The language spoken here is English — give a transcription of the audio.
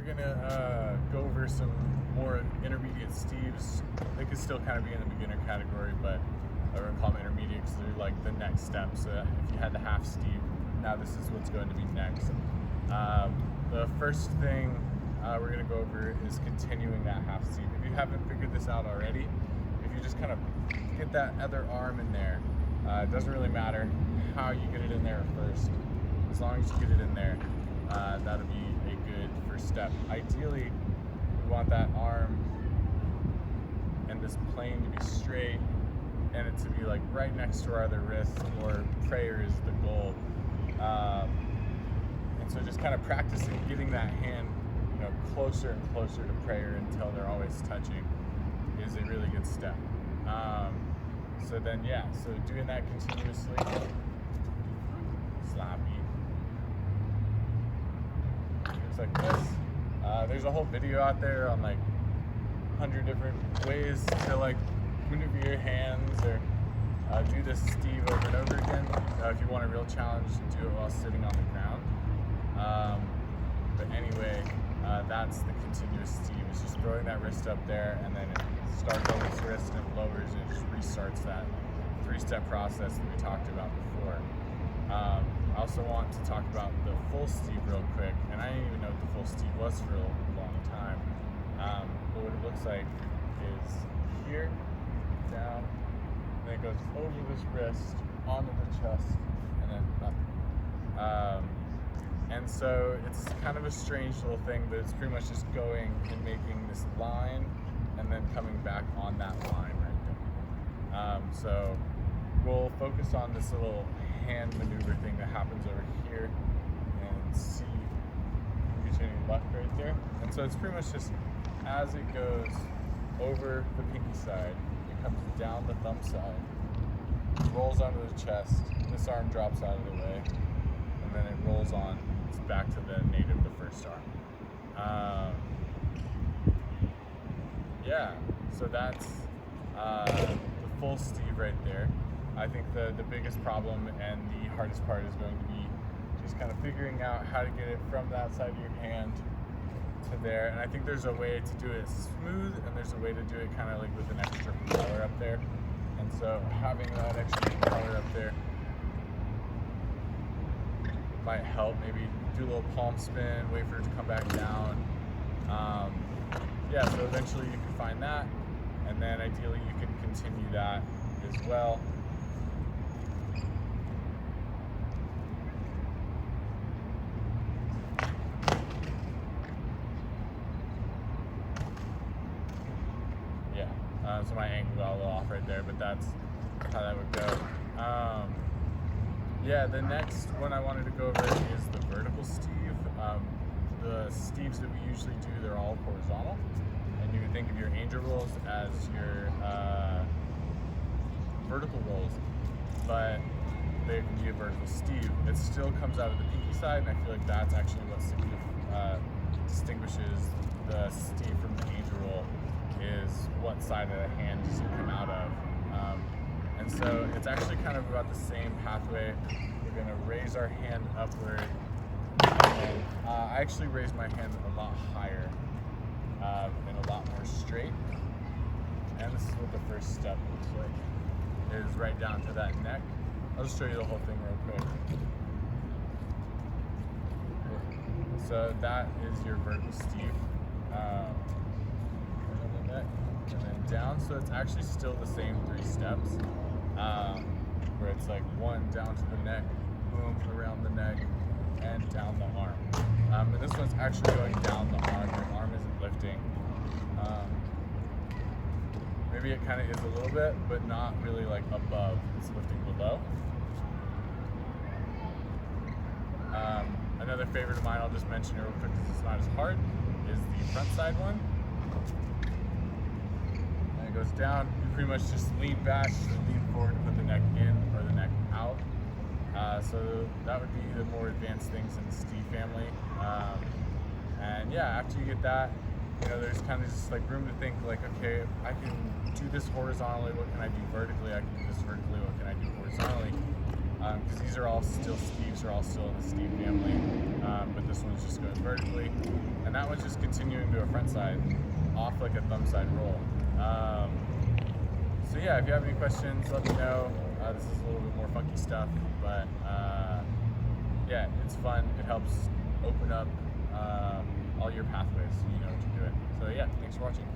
gonna go over some more intermediate steves. They could still kind of be in the beginner category, but I would call them intermediate because they're like the next steps. If you had the half steve, now this is what's going to be next. The first thing we're gonna go over is continuing that half steve. If you haven't figured this out already, if you just kind of get that other arm in there, it doesn't really matter how you get it in there first. As long as you get it in there, that'll be a good first step. Ideally, we want that arm and this plane to be straight and it to be like right next to our other wrist, or prayer is the goal. And so just kind of practicing getting that hand, closer and closer to prayer until they're always touching is a really good step. So then, so doing that continuously, sloppy, just like this. There's a whole video out there on like 100 different ways to like maneuver your hands or do this steve over and over again. If you want a real challenge, do it while sitting on the ground. But anyway, that's the continuous steve. It's just throwing that wrist up there, and then it starts on this wrist and it lowers and it just restarts that 3-step process that we talked about before. I also want to talk about the full steve real quick, and I didn't even know what the full steve was for a long time. But what it looks like is here, down, and then it goes over this wrist, onto the chest, and then up. And so it's kind of a strange little thing, but it's pretty much just going and making this line and then coming back on that line right there. So we'll focus on this little hand maneuver thing that happens over here, and see if we get you any luck right there. And so it's pretty much just as it goes over the pinky side, it comes down the thumb side, rolls onto the chest, this arm drops out of the way, and then it rolls on. It's back to the native, the first arm. So that's the full steve right there. I think the biggest problem and the hardest part is going to be just kind of figuring out how to get it from that side of your hand to there. And I think there's a way to do it smooth, and there's a way to do it kind of like with an extra propeller up there. And so having that extra propeller up there might help. Maybe do a little palm spin, wait for it to come back down. So eventually you can find that, and then ideally you can continue that as well. So my angle got a little off right there, but that's how that would go. The next one I wanted to go over is the vertical steve. The steves that we usually do, they're all horizontal, and you would think of your angel rolls as your vertical rolls, but they can be a vertical steve. It still comes out of the pinky side, and I feel like that's actually what distinguishes the steve from the angel roll, is what side of the hand does it come out of. And so it's actually kind of about the same pathway. We're going to raise our hand upward, and I actually raise my hand a lot higher and a lot more straight. And this is what the first step looks like, is right down to that neck. I'll just show you the whole thing real quick. So that is your vertical steve. And then down, so it's actually still the same 3 steps, where it's like 1 down to the neck, boom, around the neck, and down the arm. And this one's actually going down the arm. Your arm isn't lifting. Maybe it kind of is a little bit, but not really like above. It's lifting below. Another favorite of mine, I'll just mention it real quick because it's not as hard, is the front side one. Goes down, you pretty much just lean back and lean forward to put the neck in or the neck out. So that would be the more advanced things in the steve family. And after you get that, there's kind of just like room to think like, okay, I can do this horizontally, what can I do vertically? I can do this vertically, what can I do horizontally? Because these are all still steves, are all still in the steve family, but this one's just going vertically. And that one's just continuing to a front side off like a thumb side roll. So yeah, if you have any questions, let me know. This is a little bit more funky stuff, but yeah, it's fun. It helps open up all your pathways, so you know what you're doing. So yeah, thanks for watching.